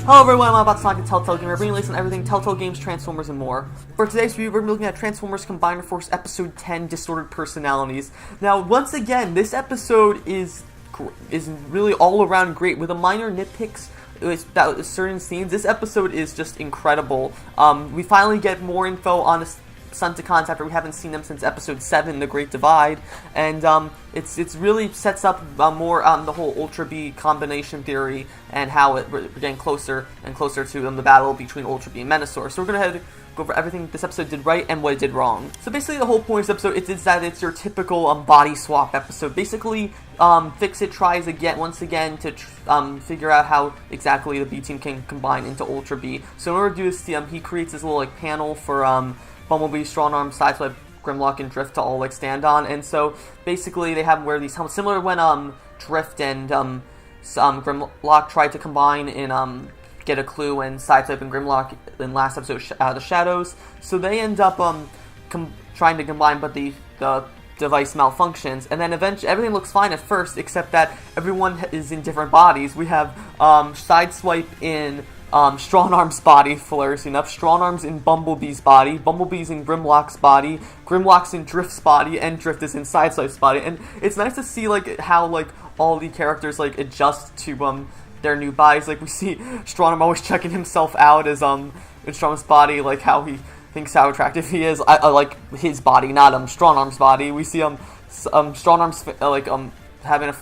Hello everyone, I'm about to talk to Telltale Gamer, bringing you on everything Telltale Games, Transformers, and more. For today's review, we're looking at Transformers Combiner Force Episode 10, Distorted Personalities. Now, once again, this episode is really all around great, with a minor nitpicks about certain scenes. This episode is just incredible. We finally get more info on the Stunticons after we haven't seen them since Episode 7, The Great Divide, and it's really sets up more the whole Ultra B combination theory and how we're getting closer and closer to the battle between Ultra B and Menasor. So we're going to go over everything this episode did right and what it did wrong. So basically the whole point of this episode is that it's your typical body swap episode. Basically, Fix-It tries once again to figure out how exactly the B team can combine into Ultra B. So in order to do this, he creates this little panel for Bumblebee, Strong Arm, Sideswipe, Grimlock, and Drift to all stand on, and so basically they have them wear these helmets, similar to when Drift and Grimlock tried to combine in Get a Clue, and Sideswipe and Grimlock in last episode Out of the Shadows. So they end up trying to combine, but the device malfunctions, and then eventually everything looks fine at first, except that everyone is in different bodies. We have Sideswipe in Strong Arm's body, hilariously enough, Strong Arm's in Bumblebee's body, Bumblebee's in Grimlock's body, Grimlock's in Drift's body, and Drift is in Sideswipe's body. And it's nice to see how all the characters adjust to their new bodies. We see Strong Arm always checking himself out as in Strong Arm's body, how he thinks how attractive he is. I like his body, not Strong Arm's body. We see Strong Arm's having a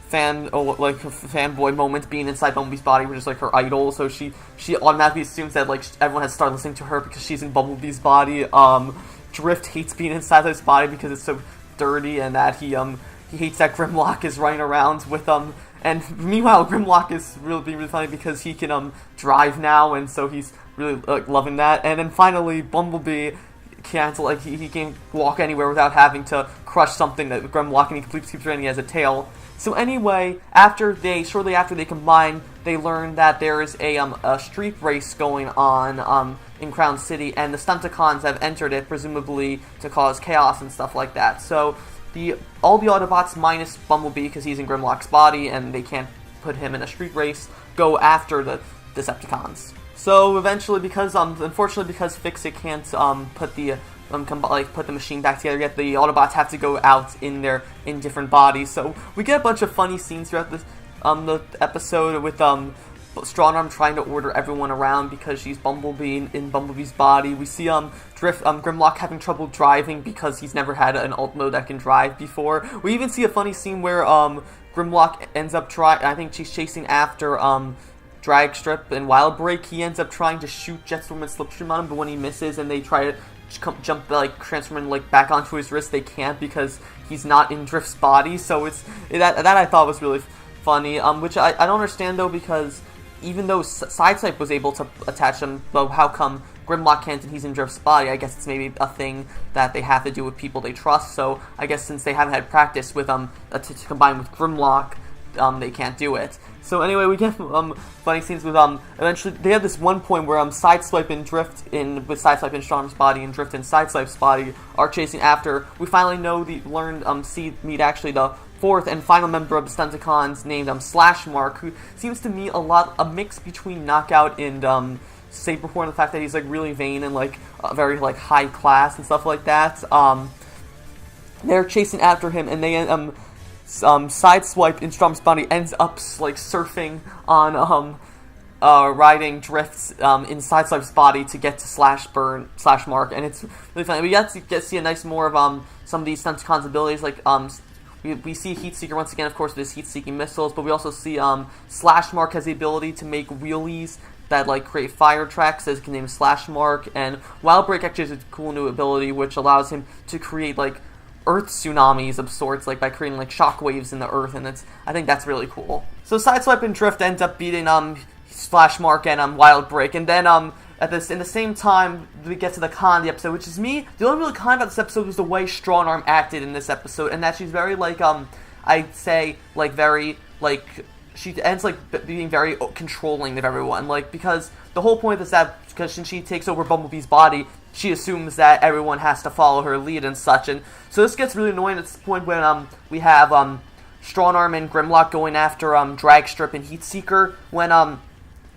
fanboy moment being inside Bumblebee's body, which is her idol, so she automatically assumes that everyone has started listening to her because she's in Bumblebee's body. Drift hates being inside his body because it's so dirty, and that he hates that Grimlock is running around with and meanwhile Grimlock is being really funny because he can drive now, and so he's really loving that. And then finally Bumblebee can't he can walk anywhere without having to crush something that Grimlock, and he keeps running. He has a tail. So anyway, shortly after they combine, they learn that there is a street race going on in Crown City, and the Stunticons have entered it, presumably to cause chaos and stuff like that. So all the Autobots minus Bumblebee, because he's in Grimlock's body and they can't put him in a street race, go after the Decepticons. So eventually, unfortunately, because Fix-It can't put the machine back together yet, the Autobots have to go out in different bodies. So we get a bunch of funny scenes throughout this the episode with Strong Arm trying to order everyone around because she's Bumblebee in Bumblebee's body. We see Grimlock having trouble driving because he's never had an alt mode that can drive before. We even see a funny scene where Grimlock ends up I think she's chasing after Dragstrip and Wild Break. He ends up trying to shoot Jetstorm and Slipstream on him, but when he misses and they try to jump transform back onto his wrist, they can't because he's not in Drift's body. So that I thought was really funny, which I don't understand though, because even though Sideswipe was able to attach him, though how come Grimlock can't and he's in Drift's body? I guess it's maybe a thing that they have to do with people they trust. So I guess since they haven't had practice with to combine with Grimlock, they can't do it. So anyway, we get funny scenes with eventually they have this one point where Sideswipe and Drift with Sideswipe in Strong's body and Drift in Sideswipe's body are chasing after. We finally meet actually the fourth and final member of the Stunticons, named Slashmark, who seems to me a mix between Knockout and Saberhorn, the fact that he's really vain and very high class and stuff like that. They're chasing after him, and they Sideswipe in Strom's body ends up surfing on riding Drift's in Sideswipe's body to get to Slashmark, and it's really funny. We get to see a nice more of some of these Stunticons' abilities, we see Heatseeker once again, of course, with his heat-seeking missiles, but we also see Slashmark has the ability to make wheelies that create fire tracks, as can name Slashmark, and Wild Break actually has a cool new ability which allows him to create earth tsunamis of sorts, by creating shockwaves in the earth, and I think that's really cool. So Sideswipe and Drift ends up beating Slashmark and Wild Break, and then in the same time we get to the con of the episode, which is the only real con about this episode was the way Strong Arm acted in this episode, and that she's very I'd say very she ends being very controlling of everyone, because the whole point is that because since she takes over Bumblebee's body, she assumes that everyone has to follow her lead and such, and so this gets really annoying at this point when we have Strong Arm and Grimlock going after Dragstrip and Heatseeker when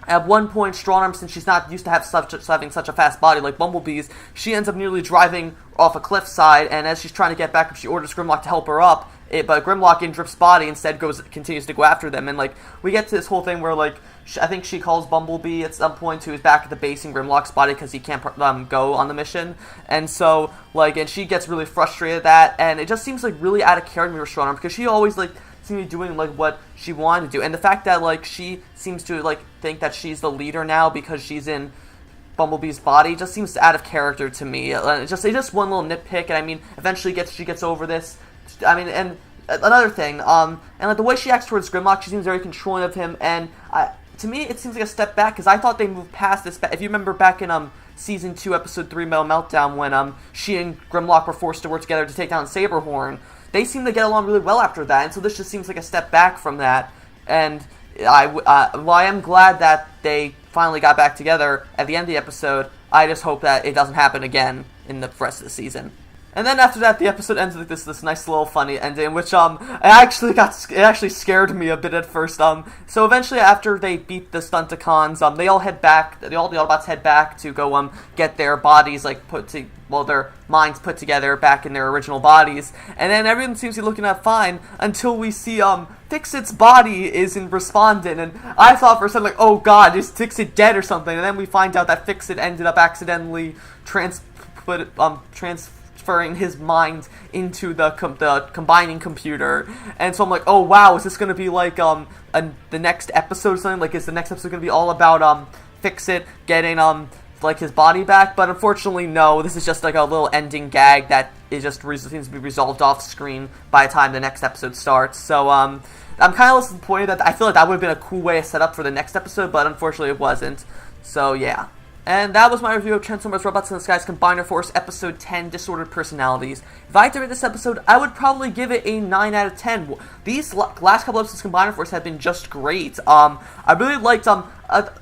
At one point, Strongarm, since she's not used to having such a fast body like Bumblebee's, she ends up nearly driving off a cliffside, and as she's trying to get back up, she orders Grimlock to help her up, but Grimlock in Drift's body instead continues to go after them, and, like, we get to this whole thing where, like, I think she calls Bumblebee at some point who is back at the base in Grimlock's body because he can't go on the mission, and so, like, and she gets really frustrated at that, and it just seems, like, really out of character with Strongarm, because she always, like, seems to be doing, like, what she wanted to do, and the fact that, like, she seems to, like, think that she's the leader now because she's in Bumblebee's body just seems out of character to me. It's just one little nitpick, and I mean, eventually she gets over this. I mean, and another thing, and like the way she acts towards Grimlock, she seems very controlling of him, and to me, it seems like a step back, because I thought they moved past this. If you remember back in Season 2, Episode 3, Metal Meltdown, when she and Grimlock were forced to work together to take down Saberhorn, they seem to get along really well after that, and so this just seems like a step back from that, and while I am glad that they finally got back together at the end of the episode, I just hope that it doesn't happen again in the rest of the season. And then after that, the episode ends with this nice little funny ending, which it actually scared me a bit at first. So eventually, after they beat the Stunticons, they all head back. The Autobots head back to go get their bodies their minds put together back in their original bodies. And then everything seems to be looking up fine until we see Fix-It's body is in Respondent, and I thought for a second, like, oh god, is Fix-It dead or something? And then we find out that Fix-It ended up accidentally transferring his mind into the combining computer, and so I'm like, oh wow, is this gonna be like the next episode or something? Like, is the next episode gonna be all about Fix-It getting like his body back? But unfortunately, no. This is just like a little ending gag that is just seems to be resolved off screen by the time the next episode starts. So I'm kind of disappointed that I feel like that would have been a cool way to set up for the next episode, but unfortunately it wasn't. So yeah. And that was my review of Transformers Robots in the Skies Combiner Force Episode 10, Disordered Personalities. If I had to rate this episode, I would probably give it a 9 out of 10. These last couple episodes of Combiner Force have been just great. I really liked,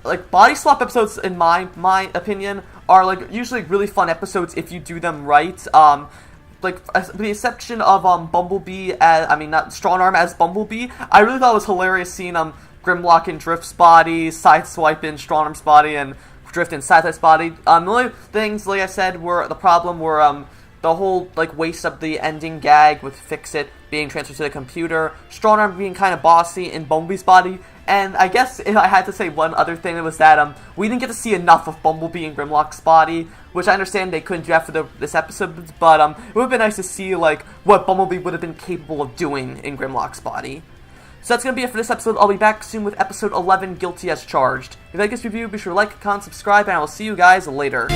like, body swap episodes, in my opinion, are, like, usually really fun episodes if you do them right. Like, with the exception of, Bumblebee not Strongarm as Bumblebee, I really thought it was hilarious seeing, Grimlock in Drift's body, Sideswipe in Strongarm's body, and Drift in Sideswipe's body. The only things, like I said, were the whole, like, waste of the ending gag with Fix-It being transferred to the computer, Strongarm being kind of bossy in Bumblebee's body, and I guess if I had to say one other thing, it was that, we didn't get to see enough of Bumblebee in Grimlock's body, which I understand they couldn't do after this episode, but, it would have been nice to see, like, what Bumblebee would have been capable of doing in Grimlock's body. So that's going to be it for this episode. I'll be back soon with episode 11, Guilty as Charged. If you like this review, be sure to like, comment, subscribe, and I will see you guys later.